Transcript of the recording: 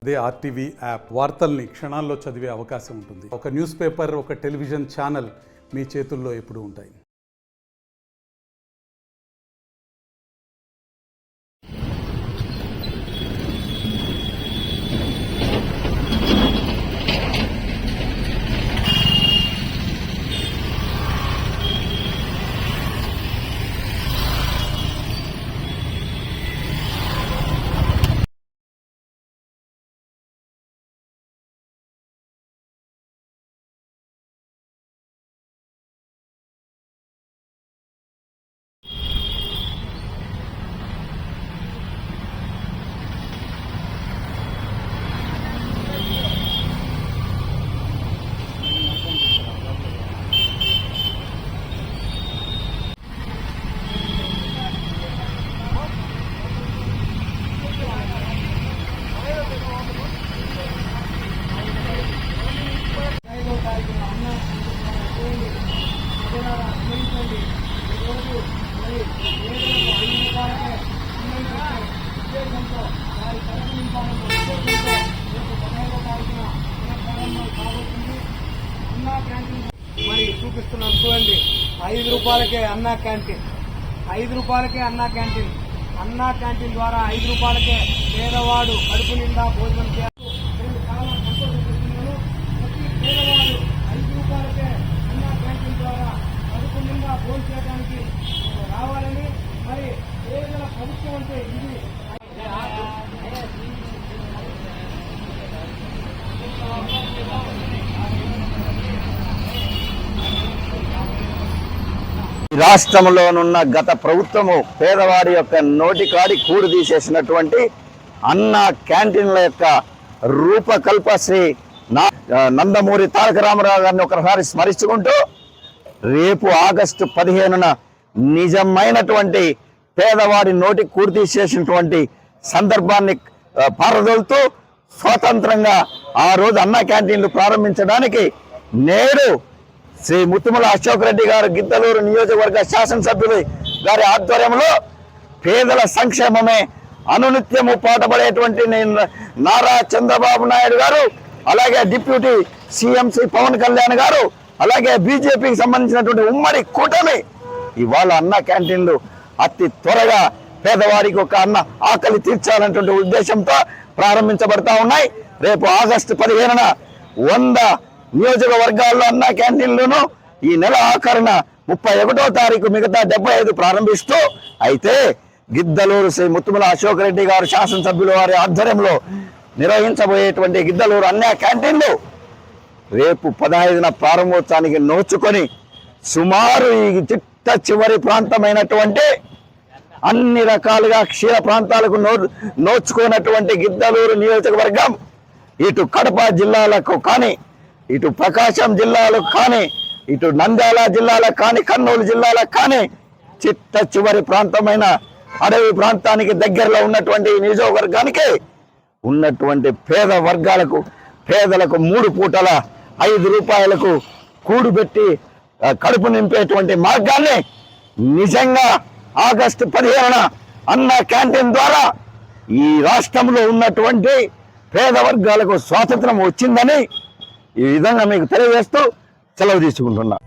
అదే RTV app వార్తల్ని క్షణాల్లో చదివే అవకాశం ఉంటుంది. ఒక న్యూస్ పేపర్, ఒక టెలివిజన్ ఛానల్ మీ చేతుల్లో ఎప్పుడూ ఉంటాయి. మరి చూపిస్తున్నాం చూడండి. 5 రూపాయలకే అన్నా క్యాంటీన్, 5 రూపాయలకే అన్నా క్యాంటీన్. అన్నా క్యాంటీన్ ద్వారా 5 రూపాయలకే పేదవాడు కడుపు నిండా భోజనం చేయాలి. నేను చాలా సంతోషిస్తున్నాను. ప్రతి పేదవాడు 5 రూపాయలకే అన్నా క్యాంటీన్ ద్వారా కడుపు నిండా భోజనం చేయడానికి రావాలని, మరి పేదల ప్రభుత్వం అంటే ఇది రాష్ట్రంలోనున్న గత ప్రభుత్వము పేదవాడి యొక్క నోటికాడి కూడు తీసేసినటువంటి అన్న క్యాంటీన్ల యొక్క రూపకల్ప శ్రీ నందమూరి తారక రామారావు గారిని ఒకసారి స్మరించుకుంటూ రేపు ఆగస్టు 15న నిజమైనటువంటి పేదవాడి నోటి కూడు తీసేసినటువంటి సందర్భాన్ని పారదోలుతూ స్వతంత్రంగా ఆ రోజు అన్న క్యాంటీన్లు ప్రారంభించడానికి నేడు శ్రీ ముత్తుమల అశోక్ రెడ్డి గారు గిద్దలూరు నియోజకవర్గ శాసనసభ్యులు గారి ఆధ్వర్యంలో పేదల సంక్షేమమే అనునిత్యము పాటుపడేటువంటి నారా చంద్రబాబు నాయుడు గారు, అలాగే డిప్యూటీ సీఎంసీ పవన్ కళ్యాణ్ గారు, అలాగే బీజేపీకి సంబంధించినటువంటి ఉమ్మడి కూటమి ఇవాళ అన్న క్యాంటీన్లు అతి త్వరగా పేదవారికి ఒక అన్న ఆకలి తీర్చాలన్నటువంటి ఉద్దేశంతో ప్రారంభించబడతా ఉన్నాయి. రేపు ఆగస్టు 15న 100 నియోజకవర్గాల్లో అన్న క్యాంటీన్లను ఈ నెల ఆఖరున 31వ తారీఖు మిగతా 75 ప్రారంభిస్తూ, అయితే గిద్దలూరు శ్రీ ముత్తుమల అశోక్ రెడ్డి గారు శాసనసభ్యుల వారి ఆధ్వర్యంలో నిర్వహించబోయేటువంటి గిద్దలూరు అన్న క్యాంటీన్లు రేపు 15న ప్రారంభోత్సవానికి నోచుకొని సుమారు ఈ చిట్ట చివరి ప్రాంతమైనటువంటి అన్ని రకాలుగా క్షీర ప్రాంతాలకు నోచుకున్నటువంటి గిద్దలూరు నియోజకవర్గం ఇటు కడప జిల్లాలకు కానీ, ఇటు ప్రకాశం జిల్లాలకు కానీ, ఇటు నంద్యాల జిల్లాలకు కానీ, కర్నూలు జల్లాలకు కానీ చిట్ట చివరి ప్రాంతమైన అడవి ప్రాంతానికి దగ్గరలో ఉన్నటువంటి నియోజకవర్గానికి ఉన్నటువంటి పేద వర్గాలకు పేదలకు 3 పూటల 5 రూపాయలకు కూడుబెట్టి కడుపు నింపేటువంటి మార్గాన్ని నిజంగా ఆగస్టు 15న అన్న క్యాంటీన్ ద్వారా ఈ రాష్ట్రంలో ఉన్నటువంటి పేద వర్గాలకు స్వాతంత్రం వచ్చిందని ఈ విధంగా మీకు తెలియజేస్తూ సెలవు తీసుకుంటున్నా.